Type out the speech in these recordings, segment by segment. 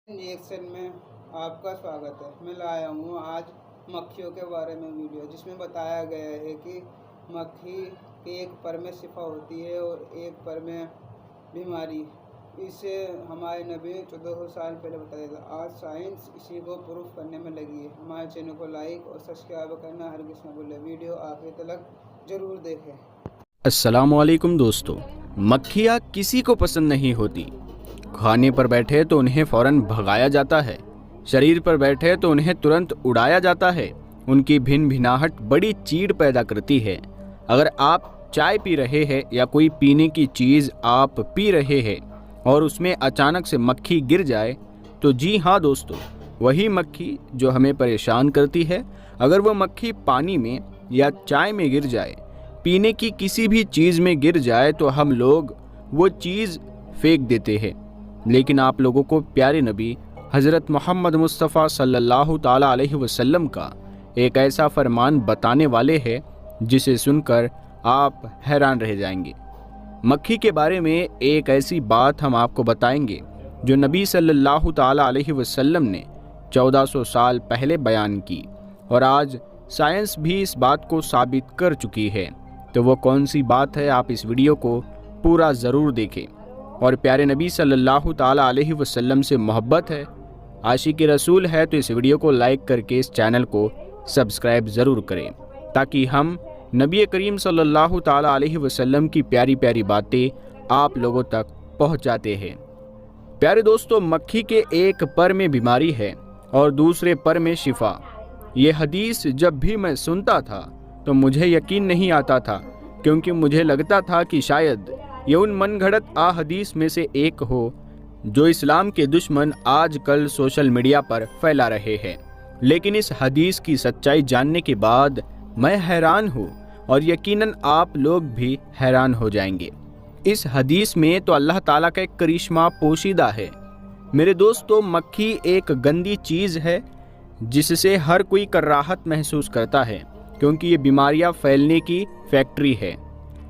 Reaction में आपका स्वागत है। मैं लाया हूँ आज मक्खियों के बारे में वीडियो, जिसमें बताया गया है कि मक्खी के एक पर में शिफा होती है और एक पर में बीमारी। इसे हमारे नबी 1400 साल पहले बताया था। आज साइंस इसी को प्रूफ करने में लगी है। हमारे चैनल को लाइक और सब्सक्राइब करना हरगिज़ न भूलें। वीडियो आखिर तक ज़रूर देखें। अस्सलामुअलैकुम दोस्तों, मक्खियाँ किसी को पसंद नहीं होती। खाने पर बैठे तो उन्हें फ़ौरन भगाया जाता है, शरीर पर बैठे तो उन्हें तुरंत उड़ाया जाता है। उनकी भिन भिनाहट बड़ी चीड़ पैदा करती है। अगर आप चाय पी रहे हैं या कोई पीने की चीज़ आप पी रहे हैं और उसमें अचानक से मक्खी गिर जाए तो जी हाँ दोस्तों, वही मक्खी जो हमें परेशान करती है, अगर वो मक्खी पानी में या चाय में गिर जाए, पीने की किसी भी चीज़ में गिर जाए तो हम लोग वो चीज़ फेंक देते हैं। लेकिन आप लोगों को प्यारे नबी हज़रत मोहम्मद मुस्तफ़ा सल्लल्लाहु ताला अलैहि वसल्लम का एक ऐसा फरमान बताने वाले हैं जिसे सुनकर आप हैरान रह जाएंगे। मक्खी के बारे में एक ऐसी बात हम आपको बताएंगे जो नबी सल्लल्लाहु ताला अलैहि वसल्लम ने 1400 साल पहले बयान की और आज साइंस भी इस बात को साबित कर चुकी है। तो वो कौन सी बात है, आप इस वीडियो को पूरा ज़रूर देखें। और प्यारे नबी सल्लल्लाहु ताला अलैहि वसल्लम से मोहब्बत है, आशिक़ रसूल है, तो इस वीडियो को लाइक करके इस चैनल को सब्सक्राइब ज़रूर करें ताकि हम नबी करीम सल्लल्लाहु ताला अलैहि वसल्लम की प्यारी प्यारी बातें आप लोगों तक पहुंचाते हैं। प्यारे दोस्तों, मक्खी के एक पर में बीमारी है और दूसरे पर में शिफा। ये हदीस जब भी मैं सुनता था तो मुझे यकीन नहीं आता था, क्योंकि मुझे लगता था कि शायद ये उन मनगढ़ंत अहादीस में से एक हो जो इस्लाम के दुश्मन आजकल सोशल मीडिया पर फैला रहे हैं। लेकिन इस हदीस की सच्चाई जानने के बाद मैं हैरान हूँ और यकीनन आप लोग भी हैरान हो जाएंगे। इस हदीस में तो अल्लाह ताला का एक करिश्मा पोशीदा है। मेरे दोस्तों, मक्खी एक गंदी चीज़ है जिससे हर कोई कराहत महसूस करता है, क्योंकि ये बीमारियां फैलने की फैक्ट्री है।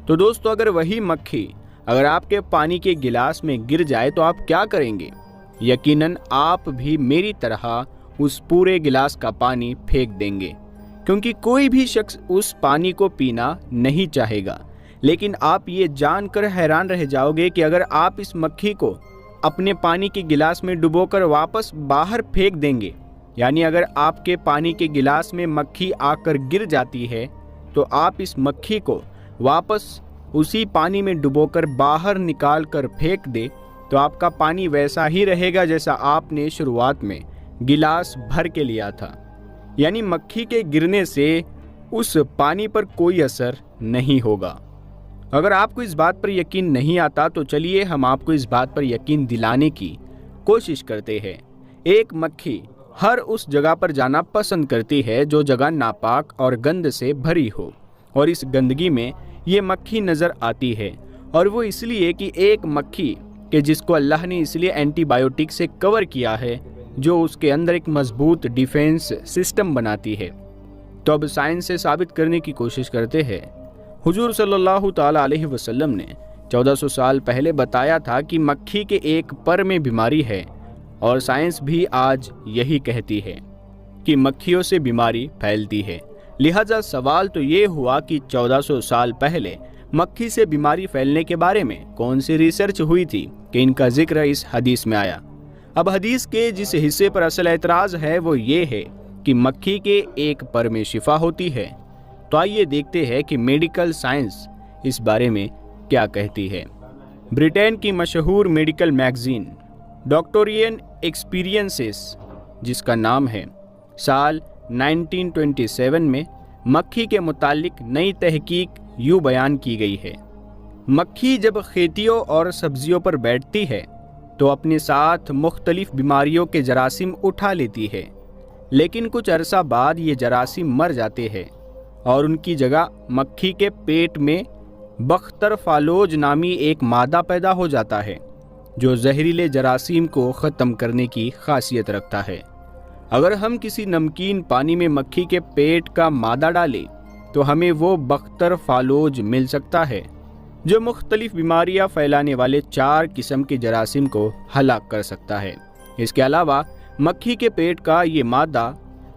तो दोस्तों, अगर वही मक्खी अगर आपके पानी के गिलास में गिर जाए तो आप क्या करेंगे? यकीनन आप भी मेरी तरह उस पूरे गिलास का पानी फेंक देंगे, क्योंकि कोई भी शख्स उस पानी को पीना नहीं चाहेगा। लेकिन आप ये जानकर हैरान रह जाओगे कि अगर आप इस मक्खी को अपने पानी के गिलास में डुबोकर वापस बाहर फेंक देंगे, यानी अगर आपके पानी के गिलास में मक्खी आकर गिर जाती है तो आप इस मक्खी को वापस उसी पानी में डुबोकर बाहर निकाल कर फेंक दे तो आपका पानी वैसा ही रहेगा जैसा आपने शुरुआत में गिलास भर के लिया था। यानी मक्खी के गिरने से उस पानी पर कोई असर नहीं होगा। अगर आपको इस बात पर यकीन नहीं आता तो चलिए हम आपको इस बात पर यकीन दिलाने की कोशिश करते हैं। एक मक्खी हर उस जगह पर जाना पसंद करती है जो जगह नापाक और गंद से भरी हो, और इस गंदगी में ये मक्खी नज़र आती है। और वो इसलिए कि एक मक्खी के जिसको अल्लाह ने इसलिए एंटीबायोटिक से कवर किया है जो उसके अंदर एक मजबूत डिफेंस सिस्टम बनाती है। तो अब साइंस से साबित करने की कोशिश करते हैं। हुजूर सल्लल्लाहु ताला अलैहि वसल्लम ने 1400 साल पहले बताया था कि मक्खी के एक पर में बीमारी है, और साइंस भी आज यही कहती है कि मक्खियों से बीमारी फैलती है। लिहाजा सवाल तो ये हुआ कि 1400 साल पहले मक्खी से बीमारी फैलने के बारे में कौन सी रिसर्च हुई थी कि इनका जिक्र इस हदीस में आया। अब हदीस के जिस हिस्से पर असल एतराज़ है वो ये है कि मक्खी के एक पर में शिफा होती है। तो आइए देखते हैं कि मेडिकल साइंस इस बारे में क्या कहती है। ब्रिटेन की मशहूर मेडिकल मैगजीन डॉक्टोरियन एक्सपीरियंसेस, जिसका नाम है, साल 1927 में मक्खी के मुतालिक नई तहकीक यूँ बयान की गई है। मक्खी जब खेतियों और सब्जियों पर बैठती है तो अपने साथ मुख्तलिफ बीमारियों के जरासीम उठा लेती है, लेकिन कुछ अरसा बाद ये जरासीम मर जाते हैं और उनकी जगह मक्खी के पेट में बख्तरफालोज नामी एक मादा पैदा हो जाता है जो जहरीले जरासीम को ख़त्म करने की खासियत रखता है। अगर हम किसी नमकीन पानी में मक्खी के पेट का मादा डालें तो हमें वो बख्तरफालोज मिल सकता है जो मुख्तलिफ बीमारियां फैलाने वाले 4 किस्म के जरासीम को हलाक कर सकता है। इसके अलावा मक्खी के पेट का ये मादा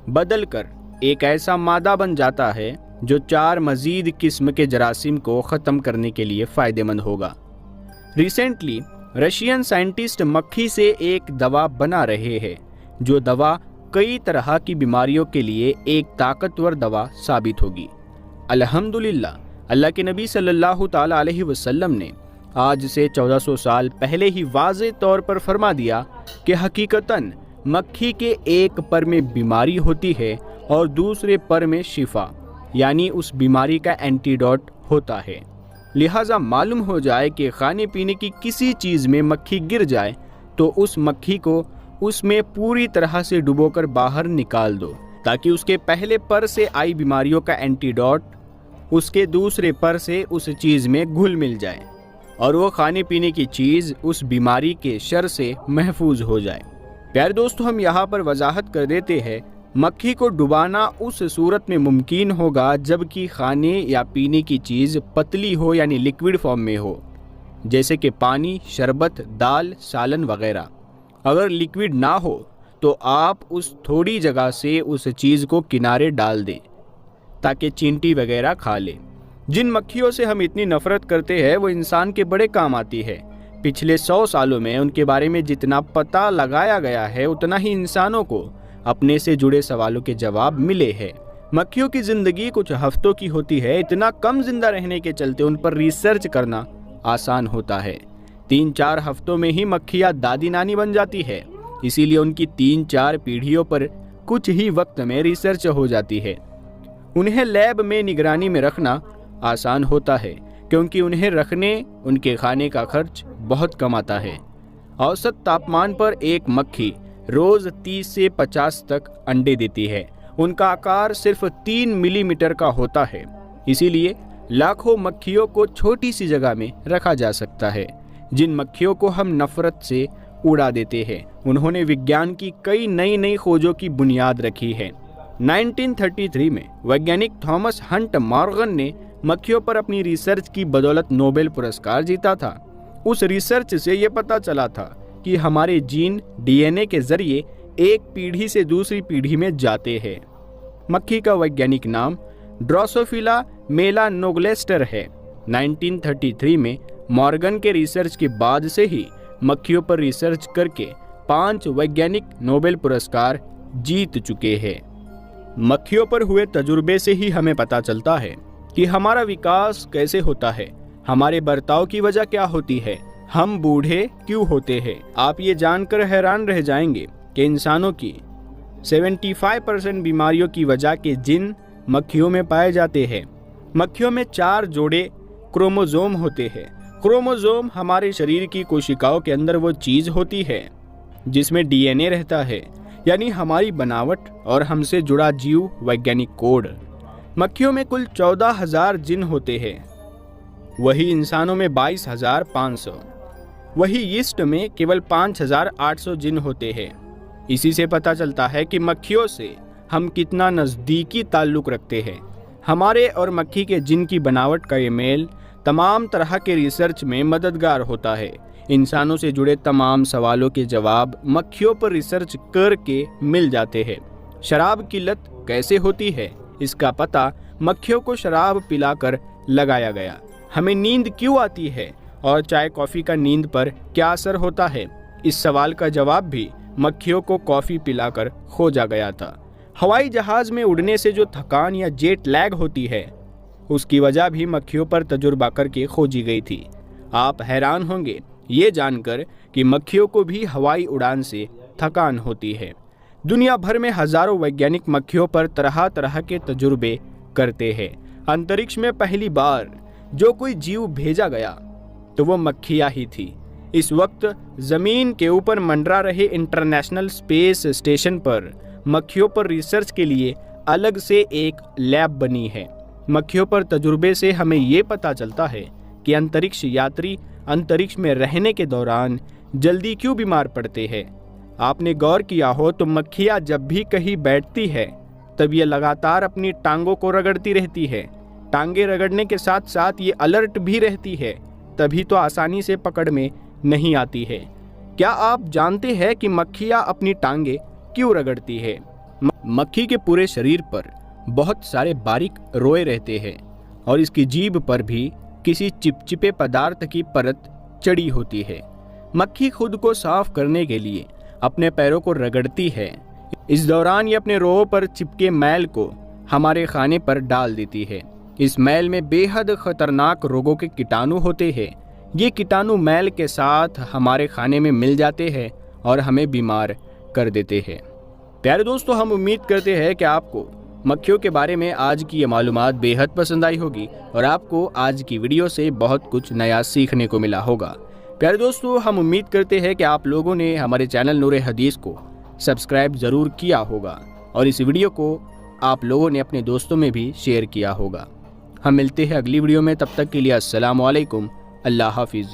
बदलकर एक ऐसा मादा बन जाता है जो 4 मजीद किस्म के जरासीम को ख़त्म करने के लिए फ़ायदेमंद होगा। रिसेंटली रशियन साइंटिस्ट मक्खी से एक दवा बना रहे हैं, जो दवा कई तरह की बीमारियों के लिए एक ताकतवर दवा साबित होगी। अल्हम्दुलिल्लाह, अल्लाह के नबी सल्लल्लाहु ताला अलैहि वसल्लम ने आज से 1400 साल पहले ही वाज़े तौर पर फरमा दिया कि हकीकतन मक्खी के एक पर में बीमारी होती है और दूसरे पर में शिफा, यानी उस बीमारी का एंटीडोट होता है। लिहाजा मालूम हो जाए कि खाने पीने की किसी चीज़ में मक्खी गिर जाए तो उस मक्खी को उसमें पूरी तरह से डुबोकर बाहर निकाल दो, ताकि उसके पहले पर से आई बीमारियों का एंटीडोट उसके दूसरे पर से उस चीज़ में घुल मिल जाए और वो खाने पीने की चीज़ उस बीमारी के शर से महफूज हो जाए। प्यारे दोस्तों, हम यहाँ पर वजाहत कर देते हैं, मक्खी को डुबाना उस सूरत में मुमकिन होगा जबकि खाने या पीने की चीज़ पतली हो, यानी लिक्विड फॉर्म में हो, जैसे कि पानी, शरबत, दाल, सालन वगैरह। अगर लिक्विड ना हो तो आप उस थोड़ी जगह से उस चीज़ को किनारे डाल दें ताकि चींटी वगैरह खा ले। जिन मक्खियों से हम इतनी नफरत करते हैं वो इंसान के बड़े काम आती है। पिछले 100 सालों में उनके बारे में जितना पता लगाया गया है उतना ही इंसानों को अपने से जुड़े सवालों के जवाब मिले हैं। मक्खियों की ज़िंदगी कुछ हफ्तों की होती है, इतना कम जिंदा रहने के चलते उन पर रिसर्च करना आसान होता है। 3-4 हफ्तों में ही मक्खियाँ दादी नानी बन जाती है, इसीलिए उनकी 3-4 पीढ़ियों पर कुछ ही वक्त में रिसर्च हो जाती है। उन्हें लैब में निगरानी में रखना आसान होता है क्योंकि उन्हें रखने उनके खाने का खर्च बहुत कम आता है। औसत तापमान पर एक मक्खी रोज 30 से 50 तक अंडे देती है। उनका आकार सिर्फ 3 मिलीमीटर का होता है, इसीलिए लाखों मक्खियों को छोटी सी जगह में रखा जा सकता है। जिन मक्खियों को हम नफरत से उड़ा देते हैं, उन्होंने विज्ञान की कई नई खोजों की बुनियाद रखी है। 1933 में वैज्ञानिक थॉमस हंट मॉर्गन ने मक्खियों पर अपनी रिसर्च की बदौलत नोबेल पुरस्कार जीता था। उस रिसर्च से ये पता चला था कि हमारे जीन डीएनए के जरिए एक पीढ़ी से दूसरी पीढ़ी में जाते हैं। मक्खी का वैज्ञानिक नाम ड्रोसोफिला मेलानोग्लेस्टर है। 1933 में मॉर्गन के रिसर्च के बाद से ही मक्खियों पर रिसर्च करके 5 वैज्ञानिक नोबेल पुरस्कार जीत चुके हैं। मक्खियों पर हुए तजुर्बे से ही हमें पता चलता है कि हमारा विकास कैसे होता है, हमारे बर्ताव की वजह क्या होती है, हम बूढ़े क्यों होते हैं। आप ये जानकर हैरान रह जाएंगे कि इंसानों की 75% बीमारियों की वजह के जिन मक्खियों में पाए जाते हैं। मक्खियों में 4 जोड़े क्रोमोसोम होते हैं। क्रोमोसोम हमारे शरीर की कोशिकाओं के अंदर वो चीज़ होती है जिसमें डीएनए रहता है, यानी हमारी बनावट और हमसे जुड़ा जीव वैज्ञानिक कोड। मक्खियों में कुल 14,000 जिन होते हैं, वही इंसानों में 22,500। वही यीस्ट में केवल 5,800 जिन होते हैं। इसी से पता चलता है कि मक्खियों से हम कितना नज़दीकी ताल्लुक़ रखते हैं। हमारे और मक्खी के जिन की बनावट का ये मेल तमाम तरह के रिसर्च में मददगार होता है। इंसानों से जुड़े तमाम सवालों के जवाब मक्खियों पर रिसर्च करके मिल जाते हैं। शराब की लत कैसे होती है, इसका पता मक्खियों को शराब पिलाकर लगाया गया। हमें नींद क्यों आती है और चाय कॉफ़ी का नींद पर क्या असर होता है, इस सवाल का जवाब भी मक्खियों को कॉफ़ी पिलाकर खोजा गया था। हवाई जहाज़ में उड़ने से जो थकान या जेट लैग होती है, उसकी वजह भी मक्खियों पर तजुर्बा करके खोजी गई थी। आप हैरान होंगे ये जानकर कि मक्खियों को भी हवाई उड़ान से थकान होती है। दुनिया भर में हजारों वैज्ञानिक मक्खियों पर तरह तरह के तजुर्बे करते हैं। अंतरिक्ष में पहली बार जो कोई जीव भेजा गया तो वो मक्खियाँ ही थी। इस वक्त ज़मीन के ऊपर मंडरा रहे इंटरनेशनल स्पेस स्टेशन पर मक्खियों पर रिसर्च के लिए अलग से एक लैब बनी है। मक्खियों पर तजुर्बे से हमें ये पता चलता है कि अंतरिक्ष यात्री अंतरिक्ष में रहने के दौरान जल्दी क्यों बीमार पड़ते हैं। आपने गौर किया हो तो मक्खियाँ जब भी कहीं बैठती है तब ये लगातार अपनी टांगों को रगड़ती रहती है। टांगे रगड़ने के साथ साथ ये अलर्ट भी रहती है, तभी तो आसानी से पकड़ में नहीं आती है। क्या आप जानते हैं कि मक्खियाँ अपनी टांगे क्यों रगड़ती है? मक्खी के पूरे शरीर पर बहुत सारे बारीक रोए रहते हैं और इसकी जीभ पर भी किसी चिपचिपे पदार्थ की परत चढ़ी होती है। मक्खी खुद को साफ करने के लिए अपने पैरों को रगड़ती है। इस दौरान ये अपने रोओं पर चिपके मैल को हमारे खाने पर डाल देती है। इस मैल में बेहद खतरनाक रोगों के कीटाणु होते हैं। ये कीटाणु मैल के साथ हमारे खाने में मिल जाते हैं और हमें बीमार कर देते हैं। प्यारे दोस्तों, हम उम्मीद करते हैं कि आपको मक्खियों के बारे में आज की ये मालूमात बेहद पसंद आई होगी और आपको आज की वीडियो से बहुत कुछ नया सीखने को मिला होगा। प्यारे दोस्तों, हम उम्मीद करते हैं कि आप लोगों ने हमारे चैनल नूर हदीस को सब्सक्राइब ज़रूर किया होगा और इस वीडियो को आप लोगों ने अपने दोस्तों में भी शेयर किया होगा। हम मिलते हैं अगली वीडियो में, तब तक के लिए अस्सलाम वालेकुम, अल्लाह हाफिज़।